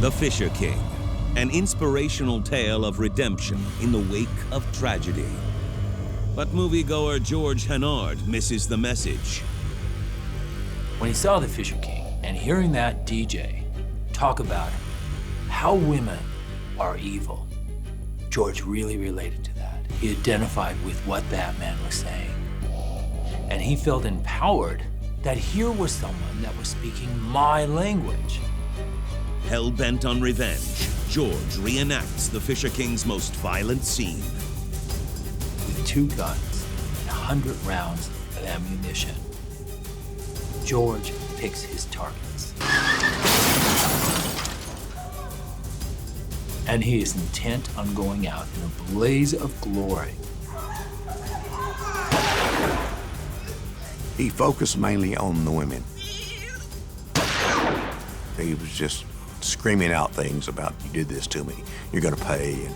The Fisher King, an inspirational tale of redemption in the wake of tragedy. But moviegoer George Hennard misses the message. When he saw The Fisher King and hearing that DJ talk about how women are evil, George really related to that. He identified with what that man was saying. And he felt empowered that here was someone that was speaking my language. Hell-bent on revenge, George reenacts The Fisher King's most violent scene. With 2 guns and 100 rounds of ammunition, George picks his targets. And he is intent on going out in a blaze of glory. He focused mainly on the women. He was just screaming out things about, you did this to me, you're gonna pay.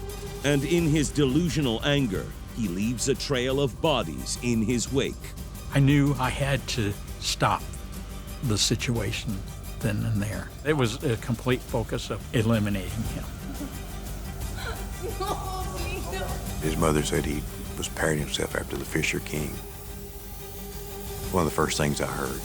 And in his delusional anger, he leaves a trail of bodies in his wake. I knew I had to stop the situation then and there. It was a complete focus of eliminating him. His mother said he was preparing himself after the Fisher King. One of the first things I heard.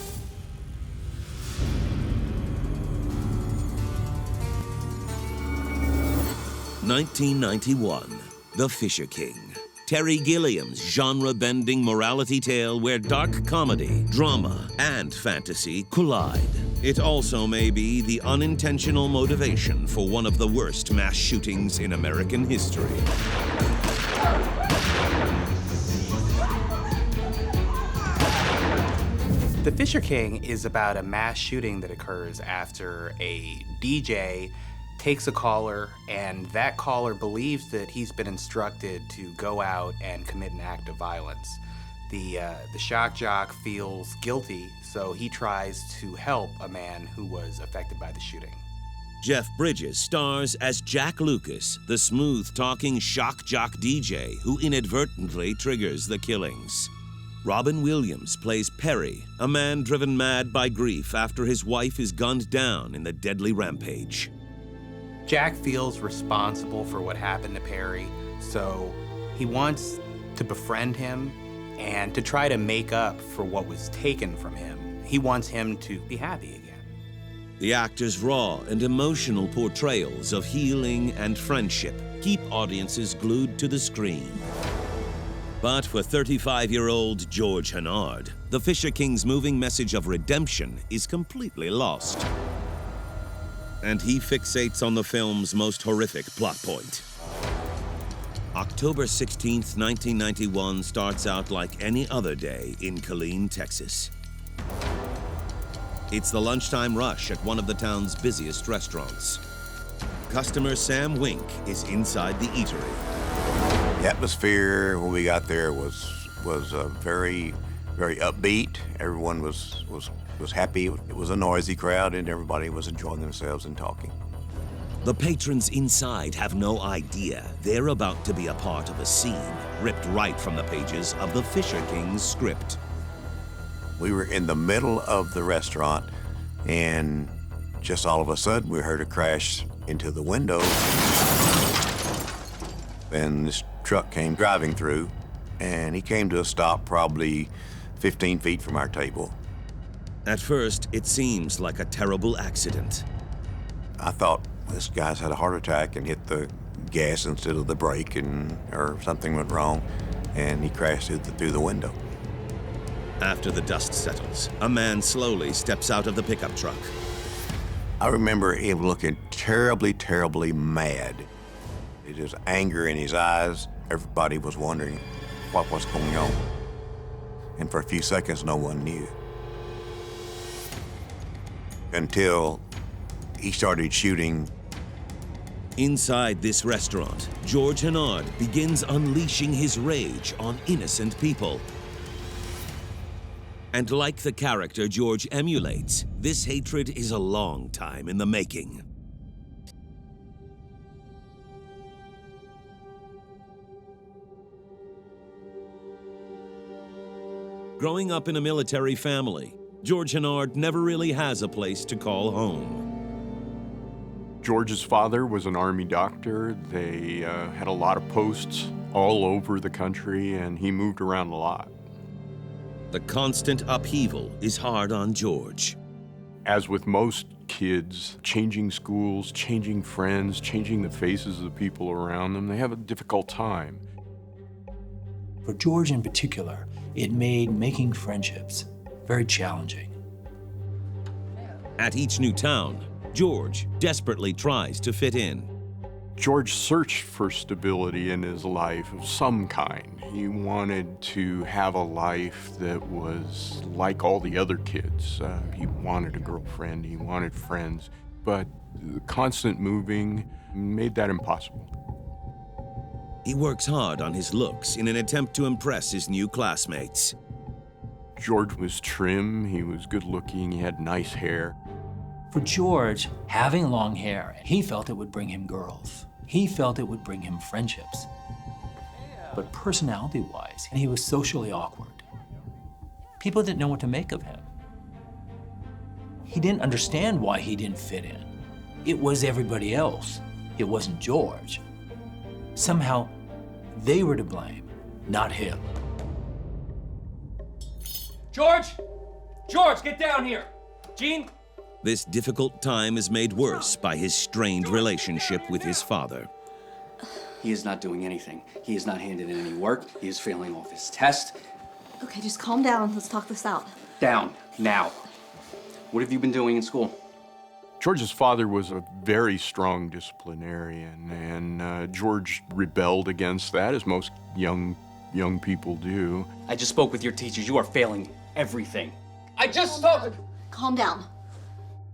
(1991), The Fisher King. Terry Gilliam's genre-bending morality tale where dark comedy, drama, and fantasy collide. It also may be the unintentional motivation for one of the worst mass shootings in American history. The Fisher King is about a mass shooting that occurs after a DJ takes a caller, and that caller believes that he's been instructed to go out and commit an act of violence. The shock jock feels guilty, so he tries to help a man who was affected by the shooting. Jeff Bridges stars as Jack Lucas, the smooth-talking shock jock DJ who inadvertently triggers the killings. Robin Williams plays Perry, a man driven mad by grief after his wife is gunned down in the deadly rampage. Jack feels responsible for what happened to Perry, so he wants to befriend him and to try to make up for what was taken from him. He wants him to be happy again. The actor's raw and emotional portrayals of healing and friendship keep audiences glued to the screen. But for 35-year-old George Hennard, The Fisher King's moving message of redemption is completely lost. And he fixates on the film's most horrific plot point. October 16th, 1991 starts out like any other day in Killeen, Texas. It's the lunchtime rush at one of the town's busiest restaurants. Customer Sam Wink is inside the eatery. The atmosphere when we got there was very, very upbeat. Everyone was happy. It was a noisy crowd, and everybody was enjoying themselves and talking. The patrons inside have no idea they're about to be a part of a scene ripped right from the pages of The Fisher King's script. We were in the middle of the restaurant, and just all of a sudden, we heard a crash into the window. And this truck came driving through, and he came to a stop probably 15 feet from our table. At first, it seems like a terrible accident. I thought this guy's had a heart attack and hit the gas instead of the brake, or something went wrong, and he crashed through the window. After the dust settles, a man slowly steps out of the pickup truck. I remember him looking terribly, terribly mad. It was anger in his eyes. Everybody was wondering what was going on. And for a few seconds, no one knew. Until he started shooting. Inside this restaurant, George Hennard begins unleashing his rage on innocent people. And like the character George emulates, this hatred is a long time in the making. Growing up in a military family, George Hennard never really has a place to call home. George's father was an Army doctor. They had a lot of posts all over the country, and he moved around a lot. The constant upheaval is hard on George. As with most kids, changing schools, changing friends, changing the faces of the people around them, they have a difficult time. For George in particular, it made making friendships very challenging. At each new town, George desperately tries to fit in. George searched for stability in his life of some kind. He wanted to have a life that was like all the other kids. He wanted a girlfriend, he wanted friends, but the constant moving made that impossible. He works hard on his looks in an attempt to impress his new classmates. George was trim, he was good looking, he had nice hair. For George, having long hair, he felt it would bring him girls. He felt it would bring him friendships. But personality-wise, he was socially awkward. People didn't know what to make of him. He didn't understand why he didn't fit in. It was everybody else. It wasn't George. Somehow, they were to blame, not him. George! George, get down here! Gene? This difficult time is made worse by his strained relationship with his father. He is not doing anything. He is not handed in any work. He is failing off his test. Okay, just calm down. Let's talk this out. Down, now. What have you been doing in school? George's father was a very strong disciplinarian, and George rebelled against that, as most young people do. I just spoke with your teachers. You are failing everything. I just talked. Calm down.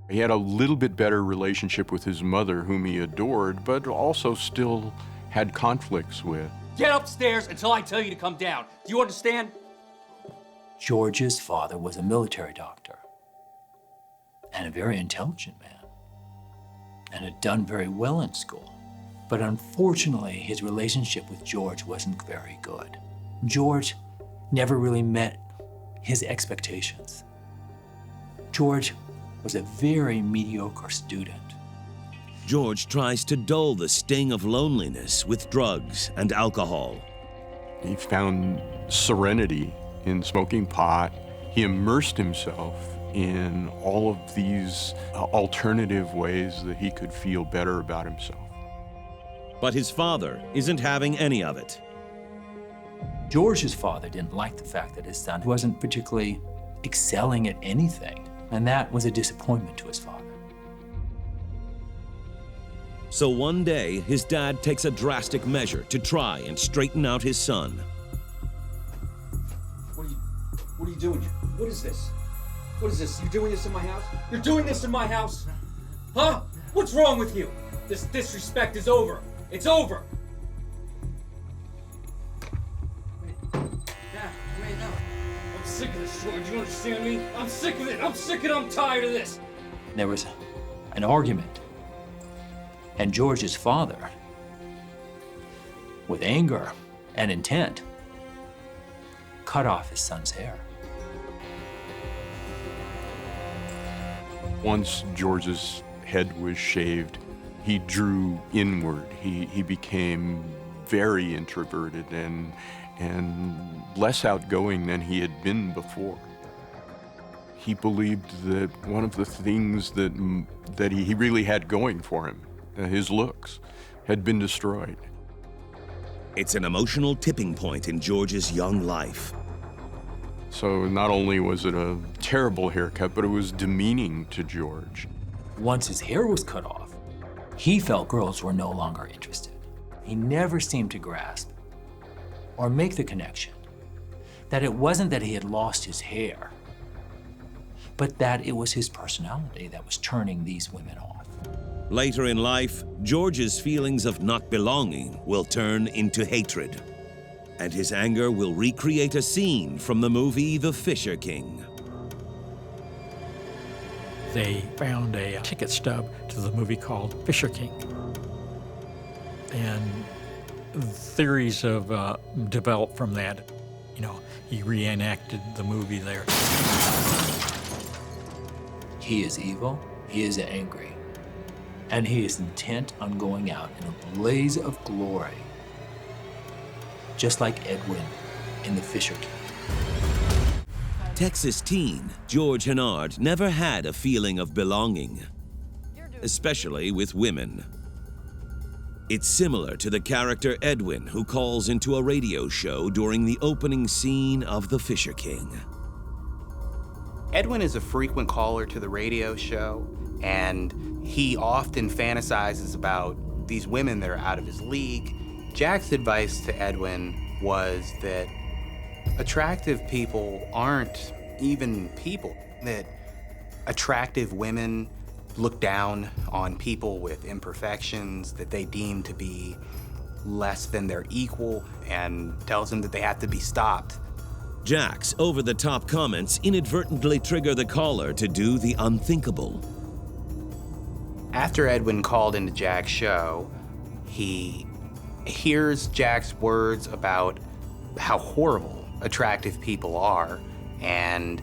He had a little bit better relationship with his mother, whom he adored, but also still had conflicts with. Get upstairs until I tell you to come down. Do you understand? George's father was a military doctor and a very intelligent man and had done very well in school. But unfortunately, his relationship with George wasn't very good. George never really met his expectations. George was a very mediocre student. George tries to dull the sting of loneliness with drugs and alcohol. He found serenity in smoking pot. He immersed himself in all of these alternative ways that he could feel better about himself. But his father isn't having any of it. George's father didn't like the fact that his son wasn't particularly excelling at anything, and that was a disappointment to his father. So one day, his dad takes a drastic measure to try and straighten out his son. What are you doing? What is this? What is this? You're doing this in my house? You're doing this in my house? Huh? What's wrong with you? This disrespect is over. It's over. Wait, no. I'm sick of this, George. You understand me? I'm sick of it. I'm sick and I'm tired of this. There was an argument, and George's father, with anger and intent, cut off his son's hair. Once George's head was shaved, he drew inward. He became very introverted and less outgoing than he had been before. He believed that one of the things that he really had going for him, his looks, had been destroyed. It's an emotional tipping point in George's young life. So not only was it a terrible haircut, but it was demeaning to George. Once his hair was cut off, he felt girls were no longer interested. He never seemed to grasp or make the connection that it wasn't that he had lost his hair, but that it was his personality that was turning these women off. Later in life, George's feelings of not belonging will turn into hatred, and his anger will recreate a scene from the movie The Fisher King. They found a ticket stub to the movie called Fisher King. And theories have developed from that. You know, he reenacted the movie there. He is evil, he is angry, And he is intent on going out in a blaze of glory, just like Edwin in The Fisher King. Texas teen George Hennard never had a feeling of belonging, especially with women. It's similar to the character Edwin, who calls into a radio show during the opening scene of The Fisher King. Edwin is a frequent caller to the radio show, and he often fantasizes about these women that are out of his league. Jack's advice to Edwin was that attractive people aren't even people, that attractive women look down on people with imperfections that they deem to be less than their equal, and tells them that they have to be stopped. Jack's over-the-top comments inadvertently trigger the caller to do the unthinkable. After Edwin called into Jack's show, he hears Jack's words about how horrible attractive people are, and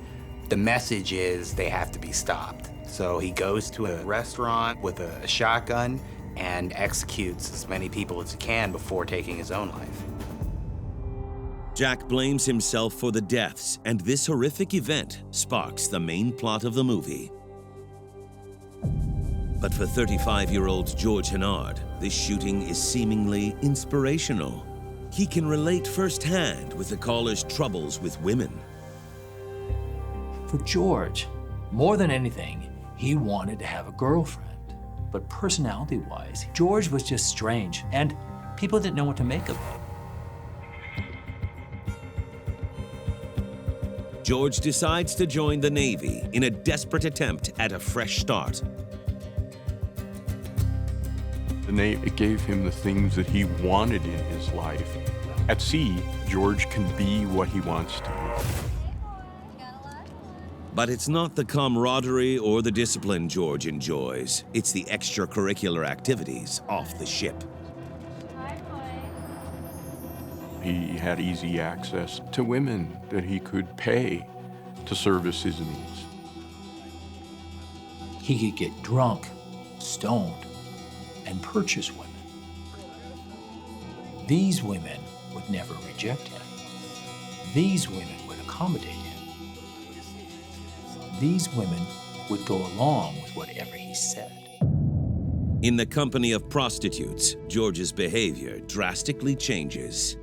the message is they have to be stopped. So he goes to a restaurant with a shotgun and executes as many people as he can before taking his own life. Jack blames himself for the deaths, and this horrific event sparks the main plot of the movie. But for 35-year-old George Hennard, this shooting is seemingly inspirational. He can relate firsthand with the caller's troubles with women. For George, more than anything, he wanted to have a girlfriend. But personality-wise, George was just strange, and people didn't know what to make of him. George decides to join the Navy in a desperate attempt at a fresh start. The Navy gave him the things that he wanted in his life. At sea, George can be what he wants to be. But it's not the camaraderie or the discipline George enjoys. It's the extracurricular activities off the ship. He had easy access to women that he could pay to service his needs. He could get drunk, stoned, and purchase women. These women would never reject him. These women would accommodate him. These women would go along with whatever he said. In the company of prostitutes, George's behavior drastically changes.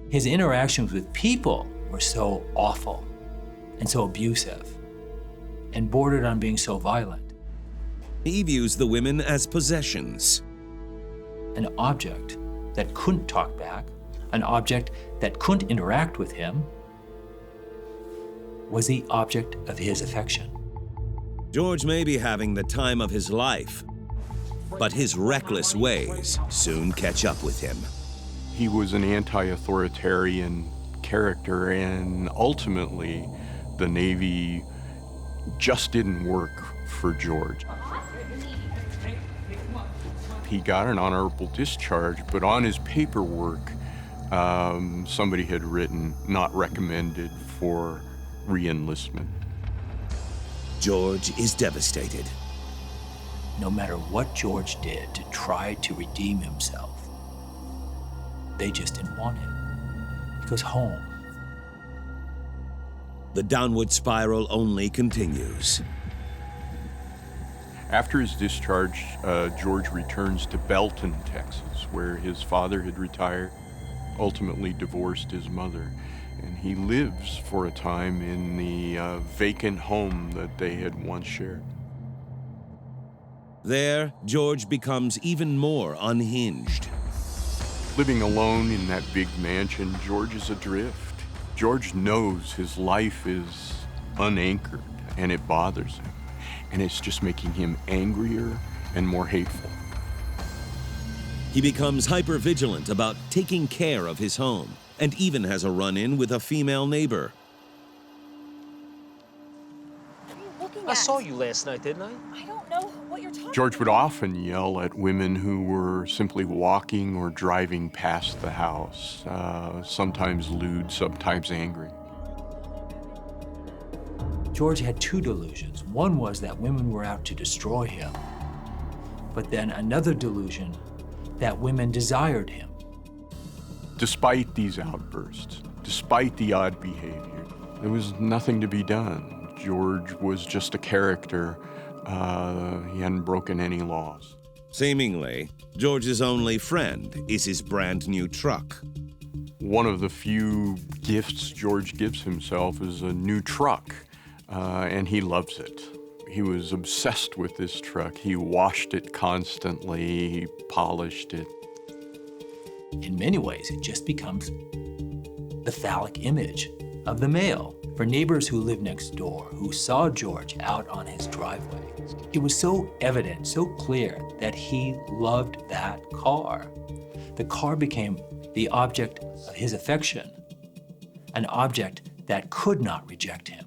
His interactions with people were so awful and so abusive and bordered on being so violent. He views the women as possessions. An object that couldn't talk back, an object that couldn't interact with him, was the object of his affection. George may be having the time of his life, but his reckless ways soon catch up with him. He was an anti-authoritarian character, and ultimately, the Navy just didn't work for George. He got an honorable discharge, but on his paperwork, somebody had written, not recommended for re-enlistment. George is devastated. No matter what George did to try to redeem himself, they just didn't want him. He goes home. The downward spiral only continues. After his discharge, George returns to Belton, Texas, where his father had retired, ultimately divorced his mother, and he lives for a time in the vacant home that they had once shared. There, George becomes even more unhinged. Living alone in that big mansion, George is adrift. George knows his life is unanchored, and it bothers him. And it's just making him angrier and more hateful. He becomes hyper-vigilant about taking care of his home, and even has a run-in with a female neighbor. What are you looking at? I saw you last night, didn't I? I don't know what you're talking George would about. often yell at women who were simply walking or driving past the house, sometimes lewd, sometimes angry. George had two delusions. One was that women were out to destroy him. but then another delusion that women desired him. Despite these outbursts, despite the odd behavior, there was nothing to be done. George was just a character. He hadn't broken any laws. Seemingly, George's only friend is his brand new truck. One of the few gifts George gives himself is a new truck, and he loves it. He was obsessed with this truck. He washed it constantly, he polished it. In many ways, it just becomes the phallic image of the male. For neighbors who lived next door, who saw George out on his driveway, it was so evident, so clear that he loved that car. The car became the object of his affection, an object that could not reject him.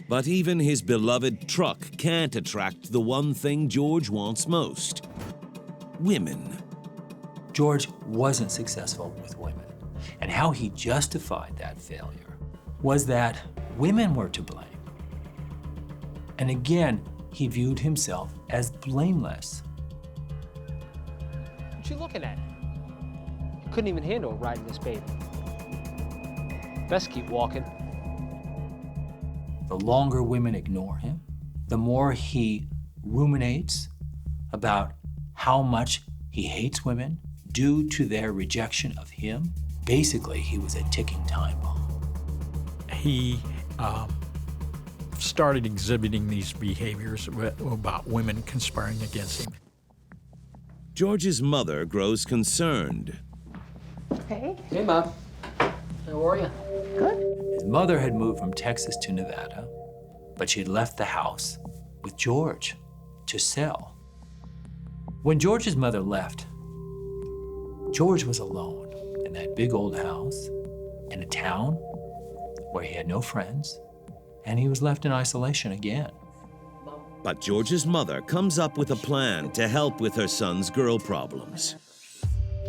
But even his beloved truck can't attract the one thing George wants most: women. George wasn't successful with women, and how he justified that failure was that women were to blame. And again, he viewed himself as blameless. What you looking at? You couldn't even handle riding this baby. Best keep walking. The longer women ignore him, the more he ruminates about how much he hates women due to their rejection of him. Basically, he was a ticking time bomb. He started exhibiting these behaviors about women conspiring against him. George's mother grows concerned. Hey. Hey, Mom. How are you? Good. His mother had moved from Texas to Nevada, but she'd left the house with George to sell. When George's mother left, George was alone in that big old house in a town where he had no friends, and he was left in isolation again. But George's mother comes up with a plan to help with her son's girl problems.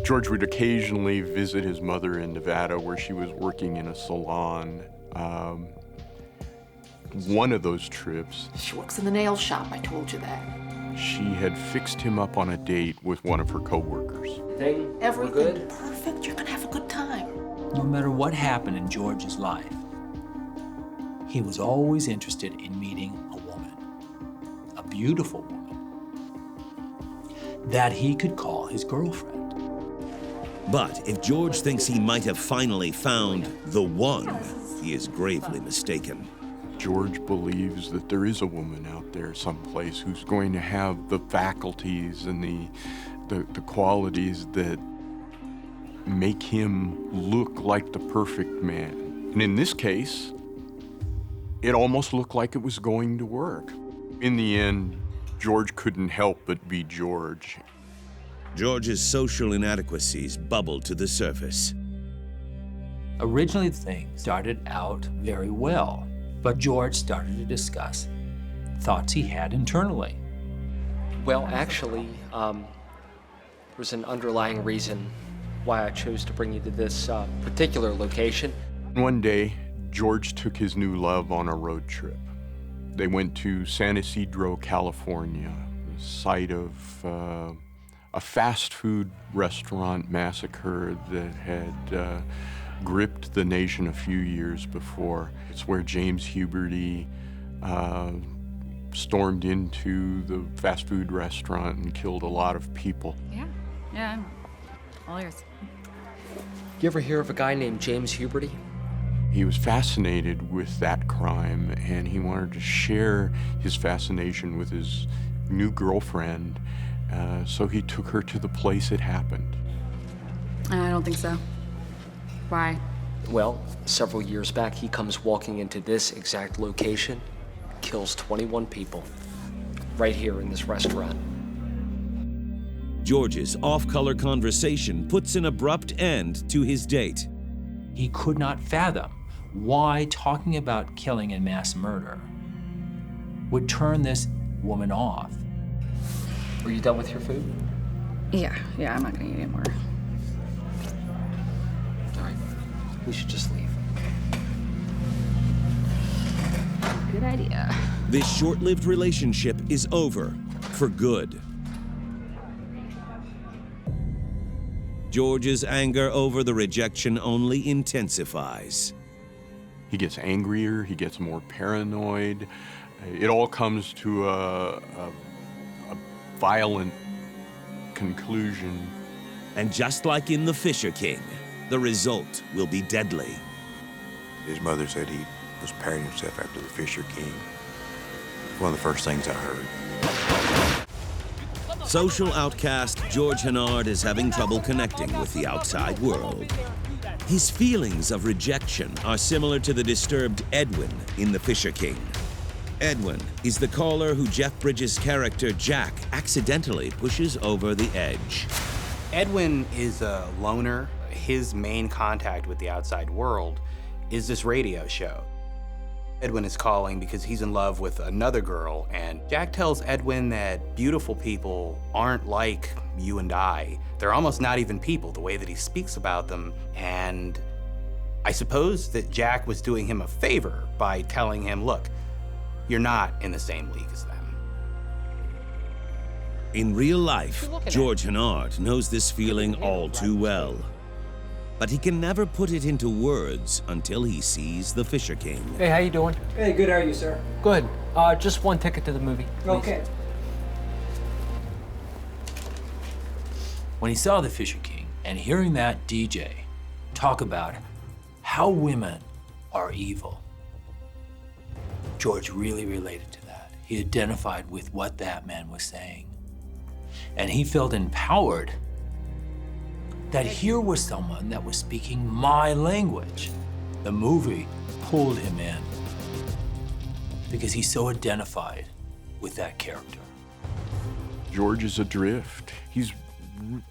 George would occasionally visit his mother in Nevada, where she was working in a salon. One of those trips, she works in the nail shop, I told you that. She had fixed him up on a date with one of her coworkers. Everything good? Perfect, you're gonna have a good time. No matter what happened in George's life, he was always interested in meeting a woman, a beautiful woman, that he could call his girlfriend. But if George thinks he might have finally found the one, he is gravely mistaken. George believes that there is a woman out there someplace who's going to have the faculties and the qualities that make him look like the perfect man. And in this case, it almost looked like it was going to work. In the end, George couldn't help but be George. George's social inadequacies bubbled to the surface. Originally, things started out very well, but George started to discuss thoughts he had internally. Well, actually, there's an underlying reason why I chose to bring you to this particular location. One day, George took his new love on a road trip. They went to San Ysidro, California, the site of a fast food restaurant massacre that had gripped the nation a few years before. It's where James Huberty stormed into the fast food restaurant and killed a lot of people. Yeah, I'm all yours. You ever hear of a guy named James Huberty? He was fascinated with that crime, and he wanted to share his fascination with his new girlfriend, so he took her to the place it happened. I don't think so. Why? Well, several years back, he comes walking into this exact location, kills 21 people, right here in this restaurant. George's off-color conversation puts an abrupt end to his date. He could not fathom why talking about killing and mass murder would turn this woman off. Were you done with your food? Yeah, I'm not gonna eat anymore. All right, we should just leave. Good idea. This short-lived relationship is over for good. George's anger over the rejection only intensifies. He gets angrier, he gets more paranoid. It all comes to a violent conclusion. And just like in The Fisher King, the result will be deadly. His mother said he was pairing himself after the Fisher King. One of the first things I heard. Social outcast George Hennard is having trouble connecting with the outside world. His feelings of rejection are similar to the disturbed Edwin in The Fisher King. Edwin is the caller who Jeff Bridges' character Jack accidentally pushes over the edge. Edwin is a loner. His main contact with the outside world is this radio show. Edwin is calling because he's in love with another girl, and Jack tells Edwin that beautiful people aren't like you and I. They're almost not even people, the way that he speaks about them. And I suppose that Jack was doing him a favor by telling him, look, you're not in the same league as them. In real life, George Hennard knows this feeling all too well. But he can never put it into words until he sees The Fisher King. Hey, how you doing? Hey, good, how are you, sir? Good. Just one ticket to the movie, please. Okay. When he saw The Fisher King and hearing that DJ talk about how women are evil, George really related to that. He identified with what that man was saying. And he felt empowered that here was someone that was speaking my language. The movie pulled him in because he so identified with that character. George is adrift. He's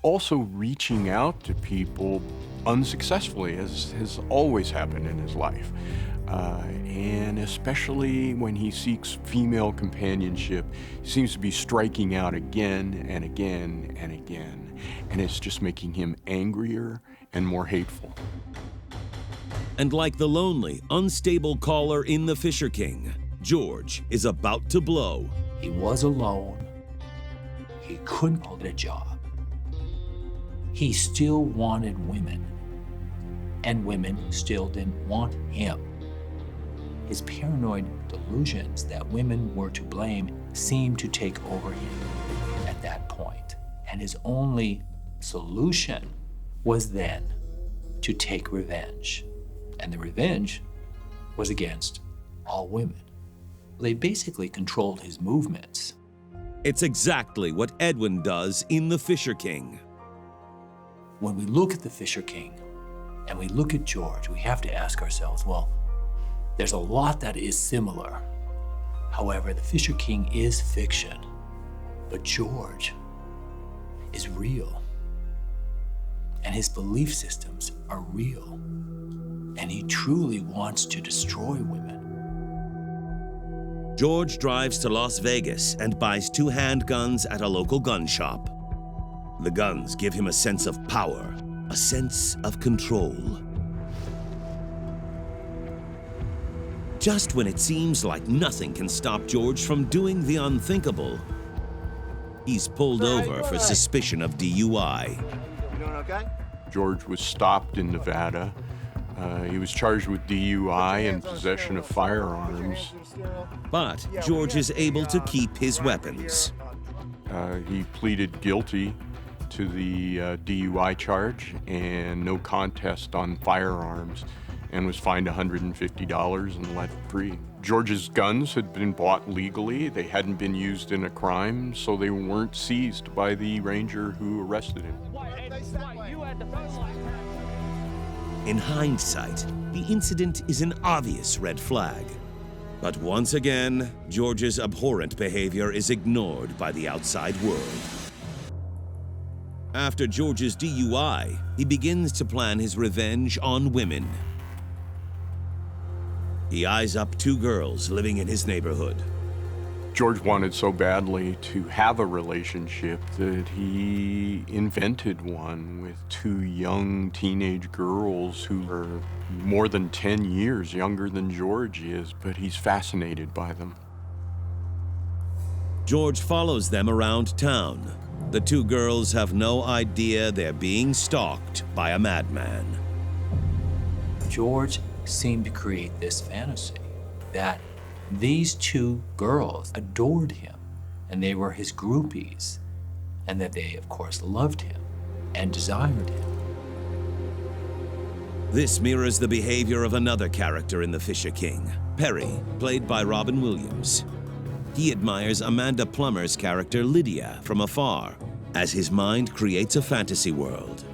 also reaching out to people unsuccessfully, as has always happened in his life. And especially when he seeks female companionship, he seems to be striking out again and again and again. And it's just making him angrier and more hateful. And like the lonely, unstable caller in The Fisher King, George is about to blow. He was alone. He couldn't hold a job. He still wanted women, and women still didn't want him. His paranoid delusions that women were to blame seemed to take over him at that point. And his only solution was then to take revenge. And the revenge was against all women. They basically controlled his movements. It's exactly what Edwin does in The Fisher King. When we look at The Fisher King and we look at George, we have to ask ourselves, well, there's a lot that is similar. However, The Fisher King is fiction, but George is real. And his belief systems are real. And he truly wants to destroy women. George drives to Las Vegas and buys 2 handguns at a local gun shop. The guns give him a sense of power, a sense of control. Just when it seems like nothing can stop George from doing the unthinkable, he's pulled over for suspicion of DUI. You doing okay? George was stopped in Nevada. He was charged with DUI and possession of firearms. But George is able to keep his weapons. He pleaded guilty to the DUI charge and no contest on firearms, and was fined $150 and let free. George's guns had been bought legally. They hadn't been used in a crime, so they weren't seized by the ranger who arrested him. In hindsight, the incident is an obvious red flag. But once again, George's abhorrent behavior is ignored by the outside world. After George's DUI, he begins to plan his revenge on women. He eyes up 2 girls living in his neighborhood. George wanted so badly to have a relationship that he invented one with 2 young teenage girls who are more than 10 years younger than George is, but he's fascinated by them. George follows them around town, The two girls have no idea they're being stalked by a madman. George seemed to create this fantasy that these two girls adored him and they were his groupies, and that they, of course, loved him and desired him. This mirrors the behavior of another character in The Fisher King, Perry, played by Robin Williams. He admires Amanda Plummer's character Lydia from afar, as his mind creates a fantasy world.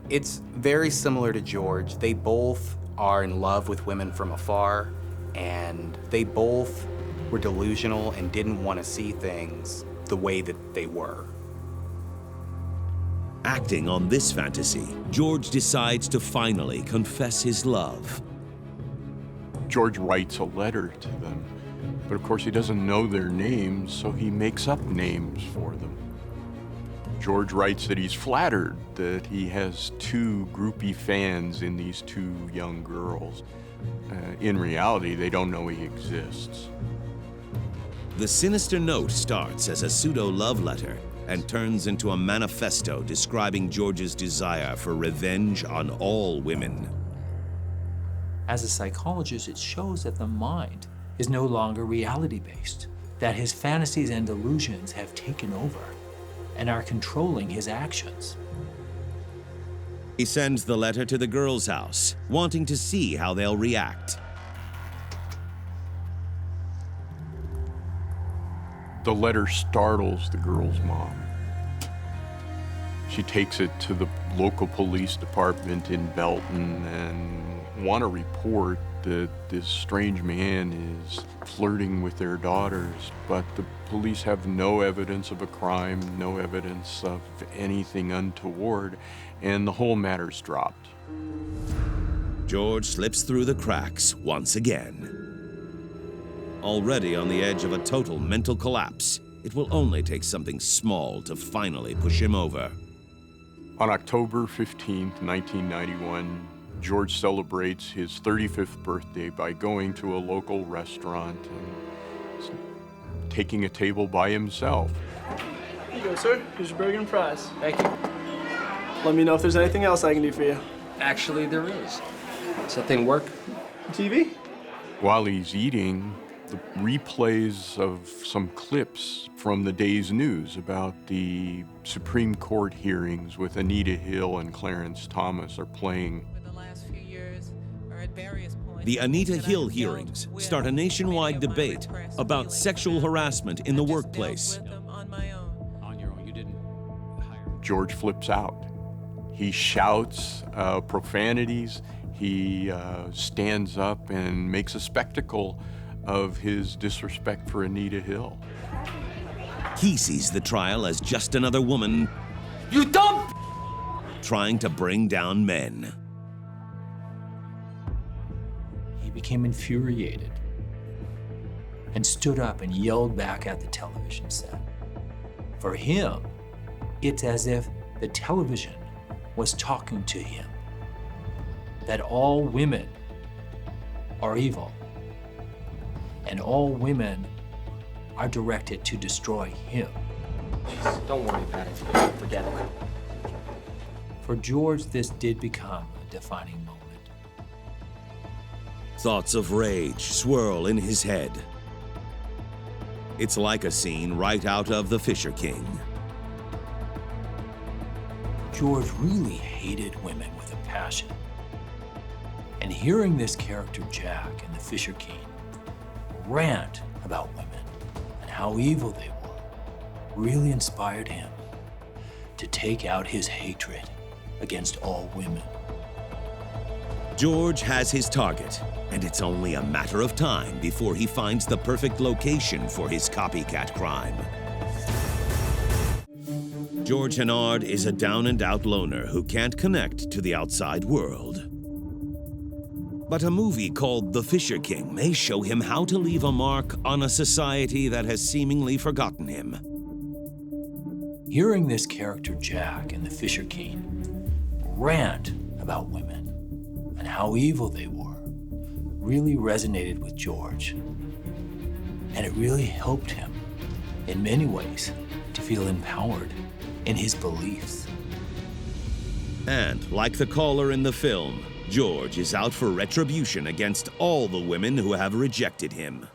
It's very similar to George. They both are in love with women from afar, and they both were delusional and didn't want to see things the way that they were. Acting on this fantasy, George decides to finally confess his love. George writes a letter to them, but of course he doesn't know their names, so he makes up names for them. George writes that he's flattered that he has two groupie fans in these two young girls. In reality, they don't know he exists. The sinister note starts as a pseudo-love letter and turns into a manifesto describing George's desire for revenge on all women. As a psychologist, it shows that the mind is no longer reality-based, that his fantasies and delusions have taken over and are controlling his actions. He sends the letter to the girls' house, wanting to see how they'll react. The letter startles the girl's mom. She takes it to the local police department in Belton and want to report that this strange man is flirting with their daughters, but the police have no evidence of a crime, no evidence of anything untoward, and the whole matter's dropped. George slips through the cracks once again. Already on the edge of a total mental collapse, it will only take something small to finally push him over. On October 15th, 1991, George celebrates his 35th birthday by going to a local restaurant and taking a table by himself. Here you go, sir. Here's your burger and fries. Thank you. Let me know if there's anything else I can do for you. Actually, there is. Does that thing work? TV? While he's eating, the replays of some clips from the day's news about the Supreme Court hearings with Anita Hill and Clarence Thomas are playing. The Anita Hill hearings start a nationwide debate about sexual harassment in the workplace. George flips out. He shouts profanities. He stands up and makes a spectacle of his disrespect for Anita Hill. He sees the trial as just another woman, you dumb, trying to bring down men. He became infuriated and stood up and yelled back at the television set. For him, it's as if the television was talking to him, that all women are evil and all women are directed to destroy him. Don't worry about it. Forget it. For George, this did become a defining moment. Thoughts of rage swirl in his head. It's like a scene right out of The Fisher King. George really hated women with a passion. And hearing this character Jack in The Fisher King rant about women and how evil they were really inspired him to take out his hatred against all women. George has his target, and it's only a matter of time before he finds the perfect location for his copycat crime. George Hennard is a down-and-out loner who can't connect to the outside world. But a movie called The Fisher King may show him how to leave a mark on a society that has seemingly forgotten him. Hearing this character Jack in The Fisher King rant about women and how evil they were really resonated with George. And it really helped him, in many ways, to feel empowered in his beliefs. And like the caller in the film, George is out for retribution against all the women who have rejected him.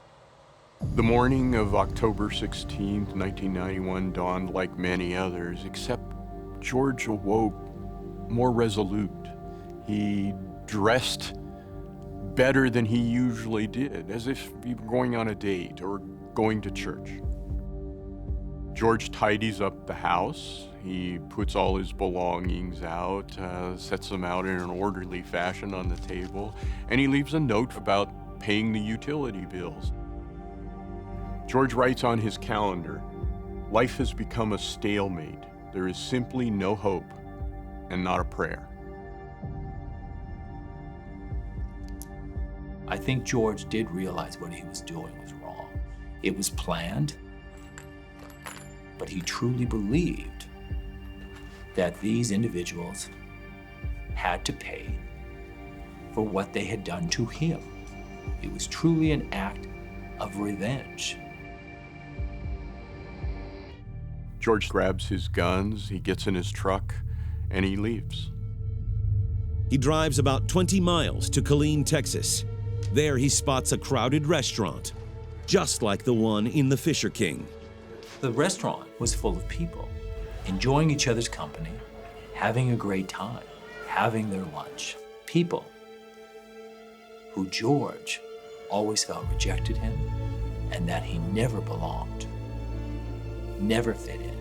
The morning of October 16, 1991 dawned like many others, except George awoke more resolute. He dressed better than he usually did, as if he were going on a date or going to church. George tidies up the house. He puts all his belongings out, sets them out in an orderly fashion on the table, and he leaves a note about paying the utility bills. George writes on his calendar, "Life has become a stalemate. There is simply no hope and not a prayer." I think George did realize what he was doing was wrong. It was planned, but he truly believed that these individuals had to pay for what they had done to him. It was truly an act of revenge. George grabs his guns, he gets in his truck, and he leaves. He drives about 20 miles to Killeen, Texas. There he spots a crowded restaurant, just like the one in The Fisher King. The restaurant was full of people, enjoying each other's company, having a great time, having their lunch. People who George always felt rejected him and that he never belonged, never fit in.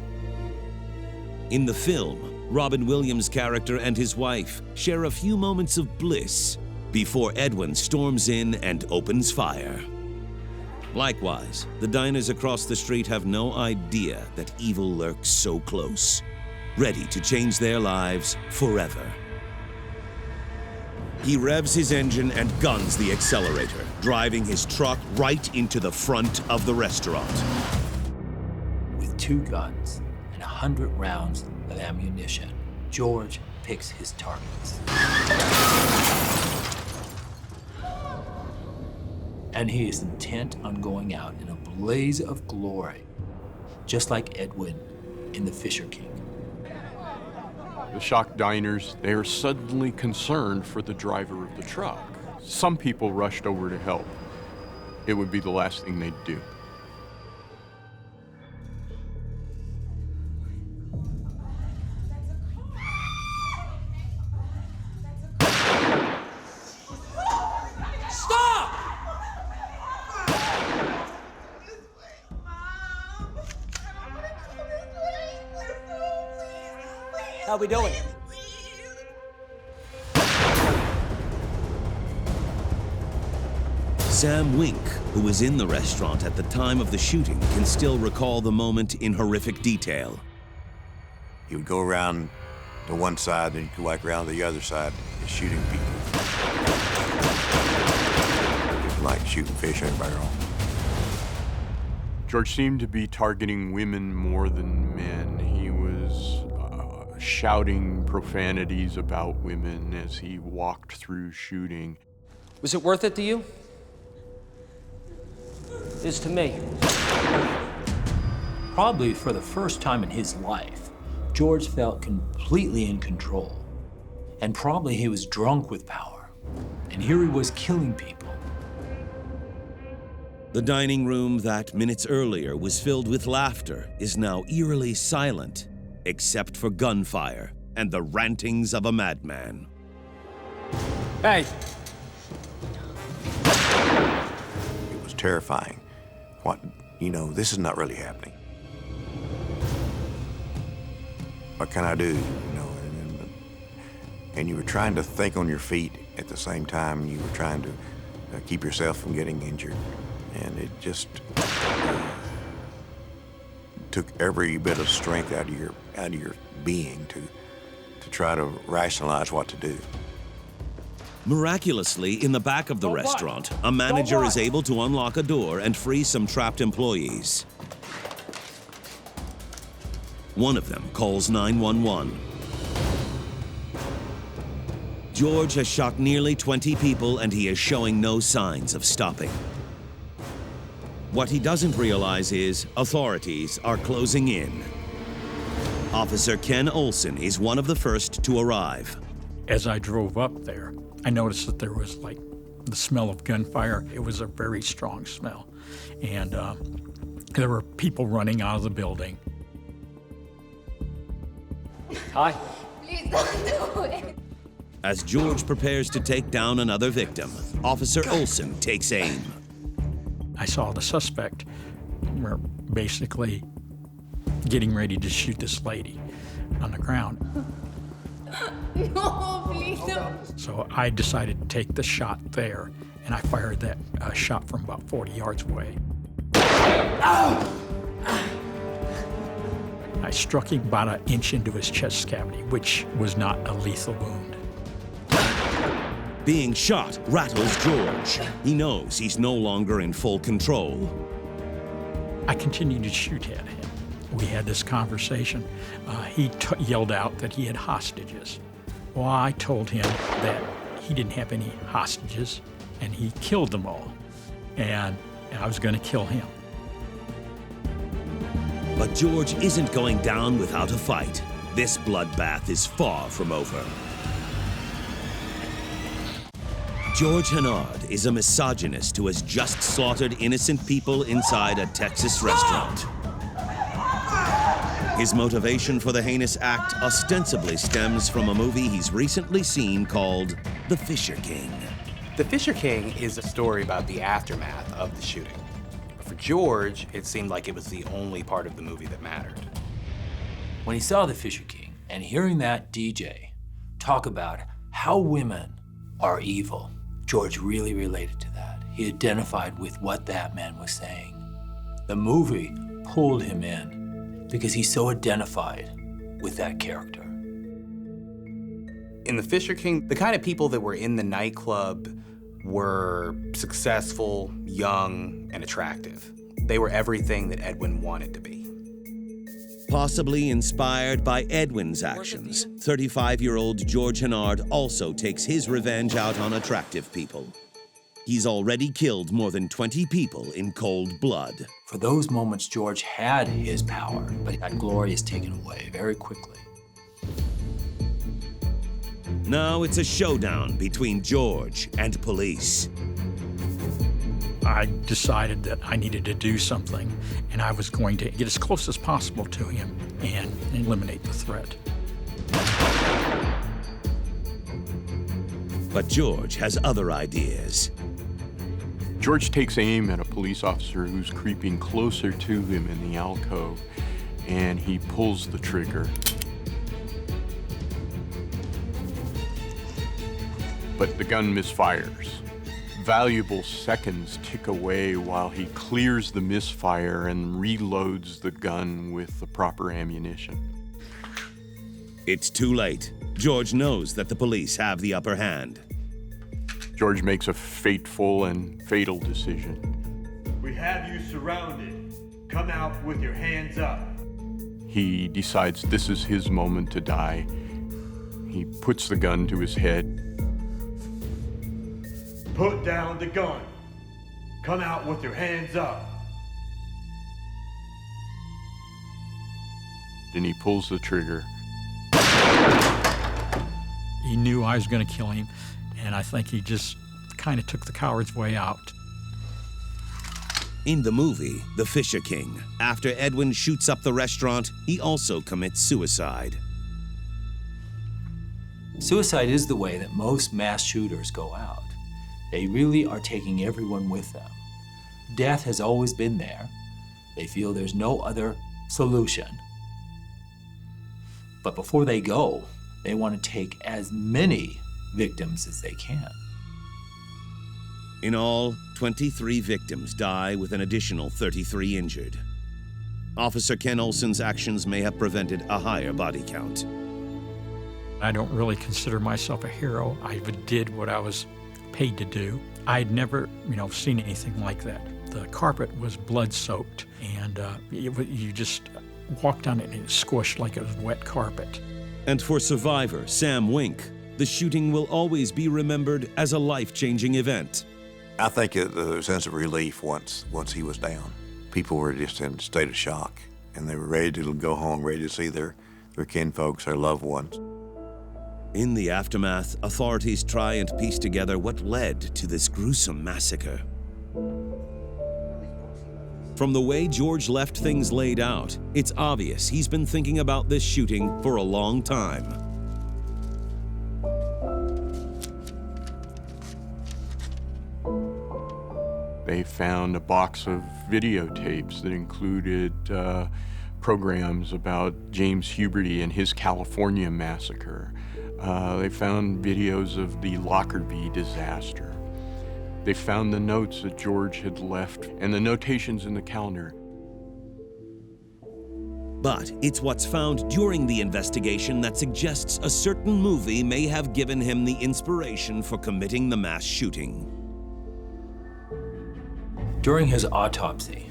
In the film, Robin Williams' character and his wife share a few moments of bliss before Edwin storms in and opens fire. Likewise, the diners across the street have no idea that evil lurks so close, ready to change their lives forever. He revs his engine and guns the accelerator, driving his truck right into the front of the restaurant. With 2 guns and 100 rounds of ammunition, George picks his targets. And he is intent on going out in a blaze of glory, just like Edwin in The Fisher King. The shocked diners, they are suddenly concerned for the driver of the truck. Some people rushed over to help. It would be the last thing they'd do. How we doing? Sam Wink, who was in the restaurant at the time of the shooting, can still recall the moment in horrific detail. He would go around to one side and he'd go back around to the other side shooting people. Just like shooting fish in a barrel. George seemed to be targeting women more than men. He was shouting profanities about women as he walked through shooting. Was it worth it to you? It is to me. Probably for the first time in his life, George felt completely in control. And probably he was drunk with power. And here he was killing people. The dining room that minutes earlier was filled with laughter is now eerily silent, except for gunfire and the rantings of a madman. Hey! It was terrifying. This is not really happening. What can I do? And you were trying to think on your feet at the same time you were trying to keep yourself from getting injured. And it just took every bit of strength out of your being to try to rationalize what to do. Miraculously, in the back of the restaurant, a manager is able to unlock a door and free some trapped employees. One of them calls 911. George has shot nearly 20 people and he is showing no signs of stopping. What he doesn't realize is authorities are closing in. Officer Ken Olson is one of the first to arrive. As I drove up there, I noticed that there was like the smell of gunfire. It was a very strong smell. And there were people running out of the building. Hi. Please don't do it. As George prepares to take down another victim, Officer Olson takes aim. I saw the suspect were basically getting ready to shoot this lady on the ground. No, please don't. So I decided to take the shot there, and I fired that shot from about 40 yards away. I struck him about an inch into his chest cavity, which was not a lethal wound. Being shot rattles George. He knows he's no longer in full control. I continued to shoot at him. We had this conversation. He yelled out that he had hostages. Well, I told him that he didn't have any hostages, and he killed them all, and I was going to kill him. But George isn't going down without a fight. This bloodbath is far from over. George Hennard is a misogynist who has just slaughtered innocent people inside a Texas restaurant. His motivation for the heinous act ostensibly stems from a movie he's recently seen called The Fisher King. The Fisher King is a story about the aftermath of the shooting. But for George, it seemed like it was the only part of the movie that mattered. When he saw The Fisher King and hearing that DJ talk about how women are evil, George really related to that. He identified with what that man was saying. The movie pulled him in because he so identified with that character. In The Fisher King, the kind of people that were in the nightclub were successful, young, and attractive. They were everything that Edwin wanted to be. Possibly inspired by Edwin's actions, 35-year-old George Hennard also takes his revenge out on attractive people. He's already killed more than 20 people in cold blood. For those moments, George had his power, but that glory is taken away very quickly. Now it's a showdown between George and police. I decided that I needed to do something, and I was going to get as close as possible to him and eliminate the threat. But George has other ideas. George takes aim at a police officer who's creeping closer to him in the alcove, and he pulls the trigger. But the gun misfires. Valuable seconds tick away while he clears the misfire and reloads the gun with the proper ammunition. It's too late. George knows that the police have the upper hand. George makes a fateful and fatal decision. We have you surrounded. Come out with your hands up. He decides this is his moment to die. He puts the gun to his head. Put down the gun. Come out with your hands up. Then he pulls the trigger. He knew I was going to kill him, and I think he just kind of took the coward's way out. In the movie, The Fisher King, after Edwin shoots up the restaurant, he also commits suicide. Suicide is the way that most mass shooters go out. They really are taking everyone with them. Death has always been there. They feel there's no other solution. But before they go, they want to take as many victims as they can. In all, 23 victims die with an additional 33 injured. Officer Ken Olson's actions may have prevented a higher body count. I don't really consider myself a hero. I did what I was paid to do. I'd never, seen anything like that. The carpet was blood-soaked, and you just walked on it and it squished like it was wet carpet. And for survivor Sam Wink, the shooting will always be remembered as a life-changing event. I think the sense of relief once he was down. People were just in a state of shock, and they were ready to go home, ready to see their kinfolks, their loved ones. In the aftermath, authorities try and piece together what led to this gruesome massacre. From the way George left things laid out, it's obvious he's been thinking about this shooting for a long time. They found a box of videotapes that included programs about James Huberty and his California massacre. They found videos of the Lockerbie disaster. They found the notes that George had left and the notations in the calendar. But it's what's found during the investigation that suggests a certain movie may have given him the inspiration for committing the mass shooting. During his autopsy,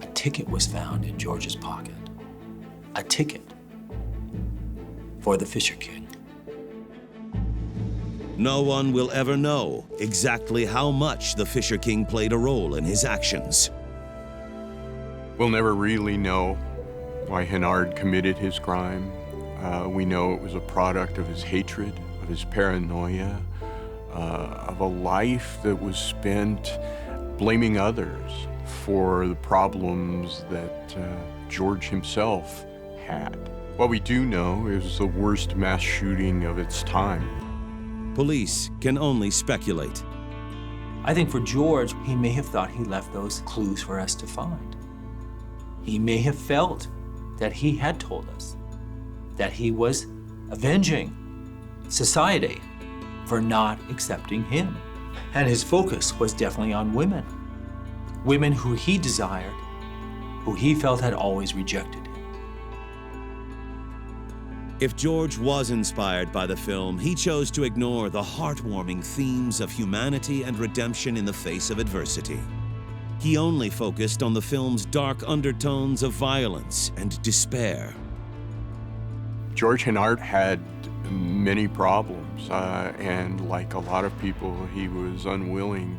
a ticket was found in George's pocket. A ticket for the Fisher King. No one will ever know exactly how much the Fisher King played a role in his actions. We'll never really know why Hennard committed his crime. We know it was a product of his hatred, of his paranoia, of a life that was spent blaming others for the problems that George himself had. What we do know is the worst mass shooting of its time. Police can only speculate. I think for George, he may have thought he left those clues for us to find. He may have felt that he had told us that he was avenging society for not accepting him. And his focus was definitely on women. Women who he desired, who he felt had always rejected him. If George was inspired by the film, he chose to ignore the heartwarming themes of humanity and redemption in the face of adversity. He only focused on the film's dark undertones of violence and despair. George Hennard had many problems, and like a lot of people, he was unwilling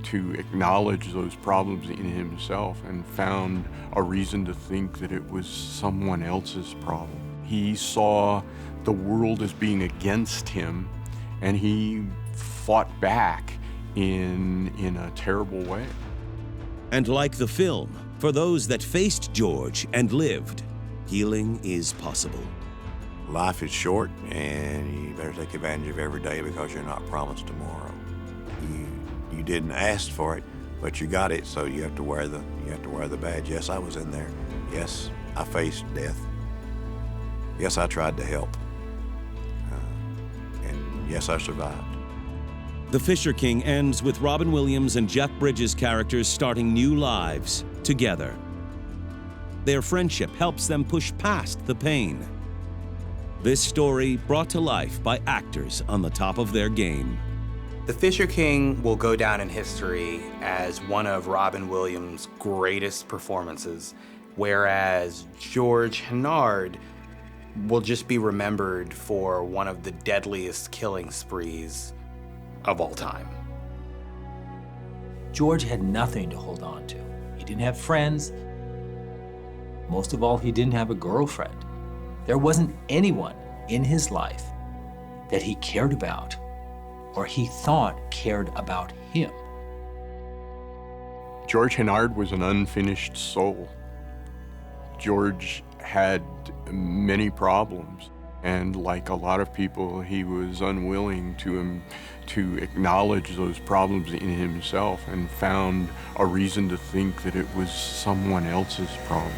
to acknowledge those problems in himself and found a reason to think that it was someone else's problem. He saw the world as being against him, and he fought back in a terrible way. And like the film, for those that faced George and lived, healing is possible. Life is short, and you better take advantage of every day because you're not promised tomorrow. You didn't ask for it, but you got it, so you have to wear the badge. Yes, I was in there. Yes, I faced death. Yes, I tried to help. And yes, I survived. The Fisher King ends with Robin Williams and Jeff Bridges' characters starting new lives together. Their friendship helps them push past the pain. This story brought to life by actors on the top of their game. The Fisher King will go down in history as one of Robin Williams' greatest performances, whereas George Hennard will just be remembered for one of the deadliest killing sprees of all time. George had nothing to hold on to. He didn't have friends. Most of all, he didn't have a girlfriend. There wasn't anyone in his life that he cared about or he thought cared about him. George Hennard was an unfinished soul. George had many problems, and like a lot of people, he was unwilling to acknowledge those problems in himself and found a reason to think that it was someone else's problem.